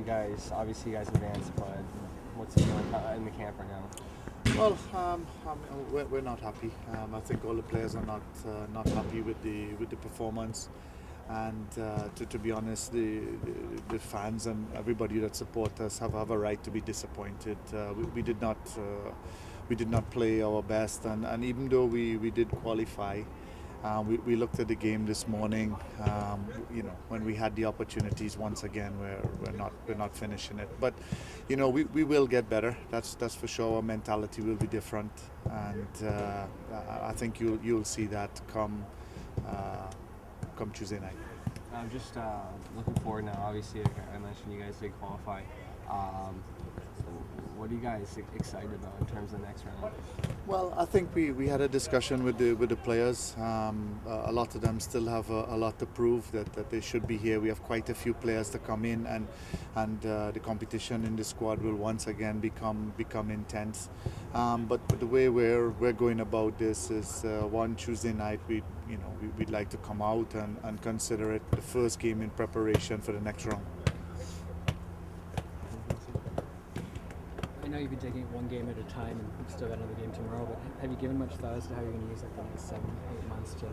guys? Obviously, you guys advanced, but what's it feeling in the camp right now? Well, we're not happy. I think all the players are not happy with the performance, and to be honest, the fans and everybody that support us have a right to be disappointed. We did not play our best, and even though we did qualify. We looked at the game this morning. When we had the opportunities, once again, we're not finishing it. But we will get better. That's for sure. Our mentality will be different, and I think you'll see that come Tuesday night. I'm just looking forward now. Obviously, like I mentioned, you guys did qualify. Um, what are you guys excited about in terms of the next round? Well, I think we had a discussion with the players. A lot of them still have a lot to prove that they should be here. We have quite a few players to come in, and the competition in the squad will once again become intense. But the way we're going about this is one Tuesday night we'd like to come out and consider it the first game in preparation for the next round. I know you've been taking it one game at a time, and you've still got another game tomorrow. But have you given much thought as to how you're going to use like the next 7-8 months to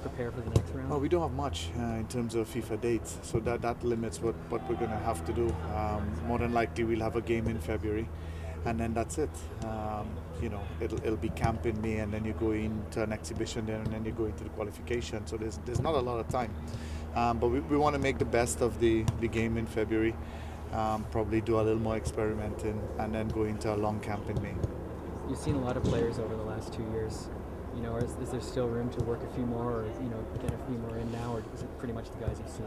prepare for the next round? Well, we don't have much in terms of FIFA dates, so that limits what we're going to have to do. More than likely, we'll have a game in February, and then that's it. It'll be camp in May, and then you go into an exhibition there, and then you go into the qualification. So there's not a lot of time, but we want to make the best of the game in February. Probably do a little more experimenting, and then go into a long camp in May. You've seen a lot of players over the last 2 years. Is there still room to work a few more, or get a few more in now, or is it pretty much the guys you've seen?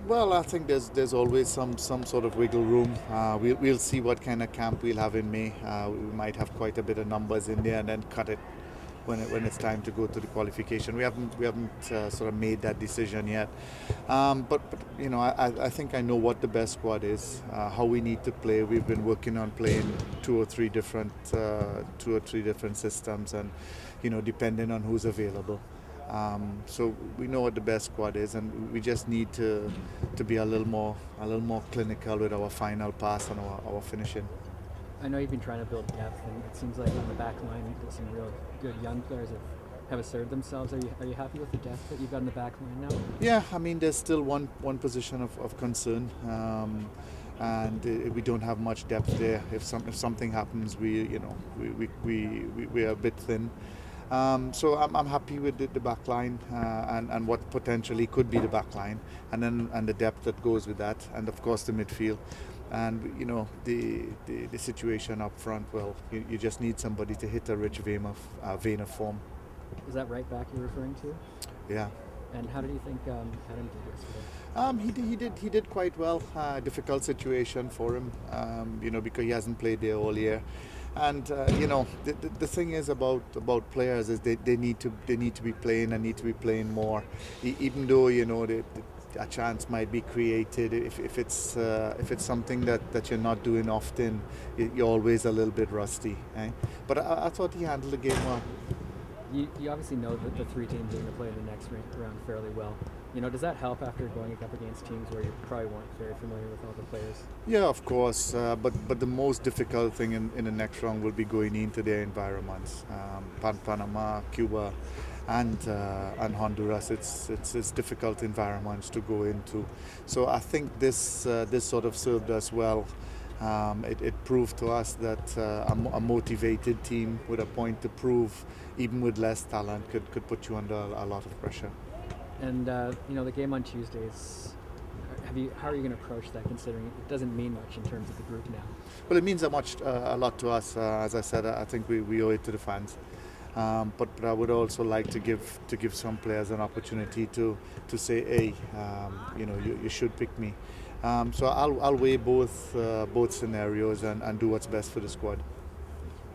Well, I think there's always some sort of wiggle room. We'll see what kind of camp we'll have in May. We might have quite a bit of numbers in there, and then cut it when it's time to go to the qualification. We haven't sort of made that decision yet. But I think I know what the best squad is, how we need to play. We've been working on playing two or three different systems, and depending on who's available. So we know what the best squad is, and we just need to be a little more clinical with our final pass and our finishing. I know you've been trying to build depth, and it seems like on the back line, some real good young players have asserted themselves. Are you happy with the depth that you've got in the back line now? Yeah, I mean, there's still one position of concern, and we don't have much depth there. If something happens, we are a bit thin. So I'm happy with the back line and what potentially could be the back line, and the depth that goes with that, and of course the midfield. And the situation up front, well, you just need somebody to hit a rich vein of form. Is that right back you're referring to? Yeah. And how did you think Adam did yesterday? He did quite well. Difficult situation for him, because he hasn't played there all year. And the thing is about players is they need to be playing and need to be playing more, even though a chance might be created. If it's something that you're not doing often, you're always a little bit rusty. Eh? But I thought he handled the game well. You obviously know that the three teams are going to play in the next round fairly well. Does that help after going up against teams where you probably weren't very familiar with all the players? Yeah, of course. But the most difficult thing in the next round will be going into their environments. Panama, Cuba, and Honduras. It's difficult environments to go into. So I think this sort of served us well. It proved to us that a motivated team with a point to prove, even with less talent, could put you under a lot of pressure. And the game on Tuesday is. How are you going to approach that, considering it doesn't mean much in terms of the group now? Well, it means a lot to us. As I said, I think we owe it to the fans. But I would also like to give some players an opportunity to say, hey, you should pick me. So I'll weigh both scenarios and do what's best for the squad.